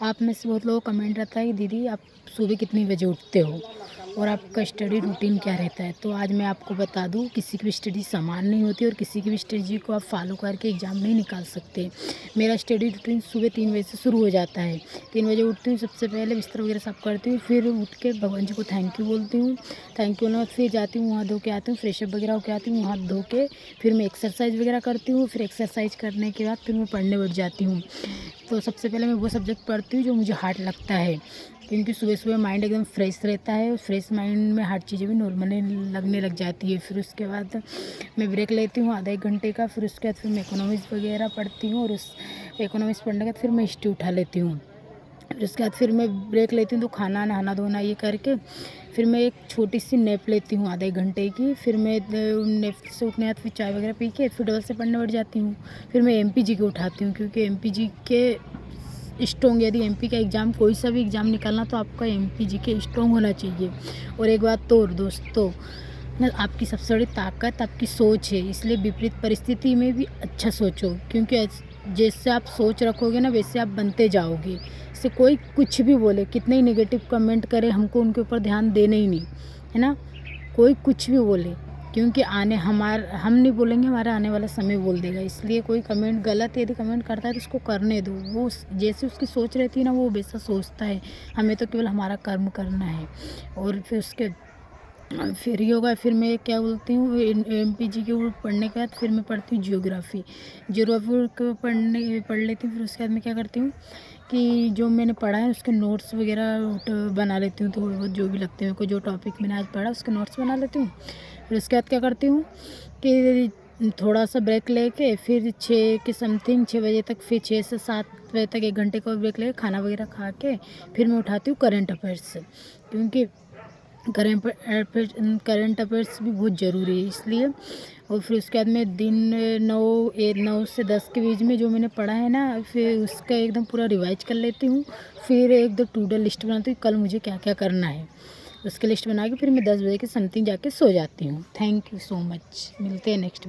आप में से बहुत लोगों को कमेंट रहता है कि दीदी आप सुबह कितनी बजे उठते हो और आपका स्टडी रूटीन क्या रहता है। तो आज मैं आपको बता दूं, किसी की भी स्टडी समान नहीं होती और किसी की भी स्ट्रेटजी को आप फॉलो करके एग्ज़ाम नहीं निकाल सकते। मेरा स्टडी रूटीन सुबह 3 बजे से शुरू हो जाता है। 3 बजे उठती हूँ, सबसे पहले बिस्तर वगैरह साफ़ करती हूँ, फिर उठ के भगवान जी को थैंक यू बोलती हूँ। थैंक यू बोलने के बाद फिर जाती हूँ, मुँह धो के आती हूँ, फ्रेशअप वगैरह होके आती हूँ, हाथ धो के फिर मैं एक्सरसाइज वगैरह करती हूँ। फिर एक्सरसाइज करने के बाद फिर मैं पढ़ने बैठ जाती हूँ। तो सबसे पहले मैं वो सब्जेक्ट पढ़ती हूँ जो मुझे हार्ड लगता है, क्योंकि सुबह सुबह माइंड एकदम फ्रेश रहता है और फ्रेश माइंड में हर चीज़ें भी नॉर्मली लगने लग जाती है। फिर उसके बाद मैं ब्रेक लेती हूँ आधा 1 घंटे का। फिर उसके बाद फिर मैं इकोनॉमिक्स वगैरह पढ़ती हूँ और उस इकोनॉमिक्स पढ़ने के बाद फिर मैं हिस्ट्री उठा लेती हूँ। फिर उसके बाद फिर मैं ब्रेक लेती हूँ, तो खाना नहाना धोना ये करके फिर मैं एक छोटी सी नैप लेती हूँ आधे 1 घंटे की। फिर मैं नैप से उठने के बाद फिर चाय वगैरह पी के फिर डबल से पढ़ने बैठ जाती हूँ। फिर मैं एमपीजी के उठाती हूँ, क्योंकि एमपीजी के स्ट्रॉन्ग, यदि एमपी का एग्ज़ाम कोई सा भी एग्ज़ाम निकालना तो आपका एमपीजी के स्ट्रॉन्ग होना चाहिए। और एक बात तो और दोस्तों, ना आपकी सबसे बड़ी ताकत आपकी सोच है, इसलिए विपरीत परिस्थिति में भी अच्छा सोचो, क्योंकि जैसे आप सोच रखोगे ना वैसे आप बनते जाओगे। इससे कोई कुछ भी बोले, कितने ही नेगेटिव कमेंट करे, हमको उनके ऊपर ध्यान देना ही नहीं है ना। कोई कुछ भी बोले, क्योंकि हम नहीं बोलेंगे, हमारा आने वाला समय बोल देगा। इसलिए कोई कमेंट गलत यदि कमेंट करता है तो उसको करने दो। वो जैसे उसकी सोच रहती है ना, वो वैसा सोचता है। हमें तो केवल हमारा कर्म करना है। और फिर उसके फिर योगा, फिर मैं क्या बोलती हूँ, एमपीजी के ऊपर पढ़ने के बाद फिर मैं पढ़ती हूँ जियोग्राफी को पढ़ लेती हूँ। फिर उसके बाद मैं क्या करती हूँ कि जो मैंने पढ़ा है उसके नोट्स वगैरह बना लेती हूँ। थोड़े बहुत जो भी लगते हैं मेरे को, जो टॉपिक मैंने आज पढ़ा उसके नोट्स बना लेती हूँ। फिर उसके बाद क्या करती हूँ कि थोड़ा सा ब्रेक लेके फिर 6 के समथिंग 6 बजे तक, फिर 6 से 7 बजे तक 1 घंटे का ब्रेक लेके खाना वगैरह खा के फिर मैं उठाती हूँ करंट अफेयर्स, क्योंकि करंट अफेयर्स भी बहुत ज़रूरी है इसलिए। और फिर उसके बाद में दिन 9 से 10 के बीच में जो मैंने पढ़ा है ना, फिर उसका एकदम पूरा रिवाइज कर लेती हूँ। फिर एक दो टू डू लिस्ट बनाती हूँ, कल मुझे क्या क्या करना है उसकी लिस्ट बना के फिर मैं 10 बजे के समथिंग जाके सो जाती हूँ। थैंक यू सो मच, मिलते हैं नेक्स्ट।